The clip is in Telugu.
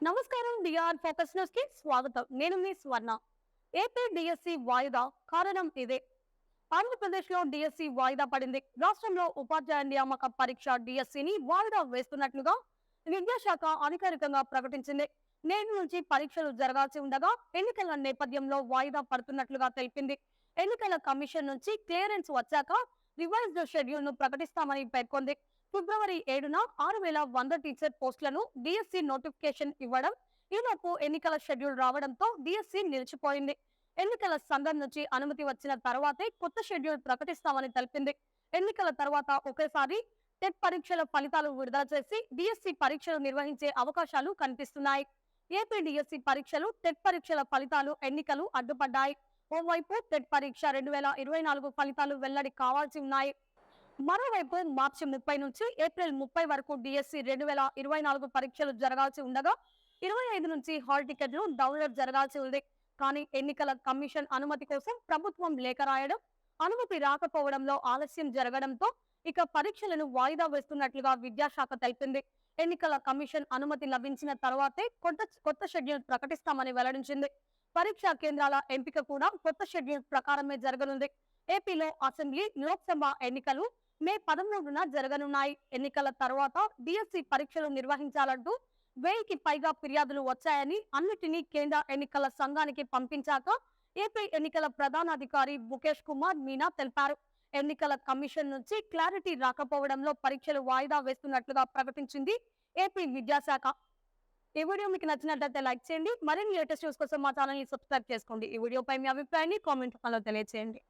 నమస్కారం డిఆర్ ఫోకస్ న్యూస్ కి స్వాగతం. నేను మీ స్వర్ణ. ఏపీ డిఎస్సి వాయిదా కారణం ఇదే. ఆంధ్రప్రదేశ్ లో డిఎస్సి వాయిదా పడింది. రాష్ట్రంలో ఉపాధ్యాయ నియామక పరీక్ష డిఎస్సిని వాయిదా వేస్తున్నట్లుగా విద్యాశాఖ అధికారికంగా ప్రకటించింది. నేటి నుంచి పరీక్షలు జరగాల్సి ఉండగా ఎన్నికల నేపథ్యంలో వాయిదా పడుతున్నట్లుగా తెలిపింది. ఎన్నికల కమిషన్ నుంచి క్లియరెన్స్ వచ్చాక రివైజ్డ్ షెడ్యూల్ ను ప్రకటిస్తామని పేర్కొంది. ఫిబ్రవరి 7న 6,100 టీచర్ పోస్టులను డిఎస్సి నోటిఫికేషన్ ఇవ్వడం, ఈలోపు ఎన్నికల షెడ్యూల్ రావడంతో డిఎస్సి నిలిచిపోయింది. ఎన్నికల సంఘం నుంచి అనుమతి వచ్చిన తర్వాతే కొత్త షెడ్యూల్ ప్రకటిస్తామని తెలిపింది. ఎన్నికల తర్వాత ఒకేసారి టెట్ పరీక్షల ఫలితాలు విడుదల చేసి డిఎస్సి పరీక్షలు నిర్వహించే అవకాశాలు కనిపిస్తున్నాయి. ఏపీ డిఎస్సి పరీక్షలు, టెట్ పరీక్షల ఫలితాలు, ఎన్నికలు అడ్డుపడ్డాయి. ఓవైపు టెట్ పరీక్ష 2024 ఫలితాలు వెల్లడి కావాల్సి ఉన్నాయి. మరోవైపు మార్చి 30 నుంచి ఏప్రిల్ 30 వరకు డిఎస్సి 2024 పరీక్షలు జరగాల్సి ఉండగా 25 నుంచి హాల్ టికెట్లు డౌన్లోడ్ జరగాల్సి ఉంది. కానీ ఎన్నికల కమిషన్ అనుమతి కోసం ప్రభుత్వం లేఖ రాయడం, అనుమతి రాకపోవడంలో ఆలస్యం జరగడంతో ఇక పరీక్షలను వాయిదా వేస్తున్నట్లుగా విద్యాశాఖ తెలిపింది. ఎన్నికల కమిషన్ అనుమతి లభించిన తర్వాతే కొత్త షెడ్యూల్ ప్రకటిస్తామని వెల్లడించింది. పరీక్షా కేంద్రాల ఎంపిక కూడా కొత్త షెడ్యూల్ ప్రకారమే జరగనుంది. ఏపీలో అసెంబ్లీ, లోక్సభ ఎన్నికలు మే 13న జరగనున్నాయి. ఎన్నికల తర్వాత డిఎస్సి పరీక్షలు నిర్వహించాలంటూ 1000కి పైగా ఫిర్యాదులు వచ్చాయని, అన్నిటినీ కేంద్ర ఎన్నికల సంఘానికి పంపించాక ఏపీ ఎన్నికల ప్రధానాధికారి ముఖేష్ కుమార్ మీనా తెలిపారు. ఎన్నికల కమిషన్ నుంచి క్లారిటీ రాకపోవడంలో పరీక్షలు వాయిదా వేస్తున్నట్లుగా ప్రకటించింది ఏపీ విద్యాశాఖ. ఈ వీడియో మీకు నచ్చినట్లయితే లైక్ చేయండి. మరిన్ని లేటెస్ట్ న్యూస్ కోసం మా ఛానల్ ని సబ్స్క్రైబ్ చేసుకోండి. ఈ వీడియోపై మీ అభిప్రాయాన్ని కామెంట్ రూపంలో తెలియజేయండి.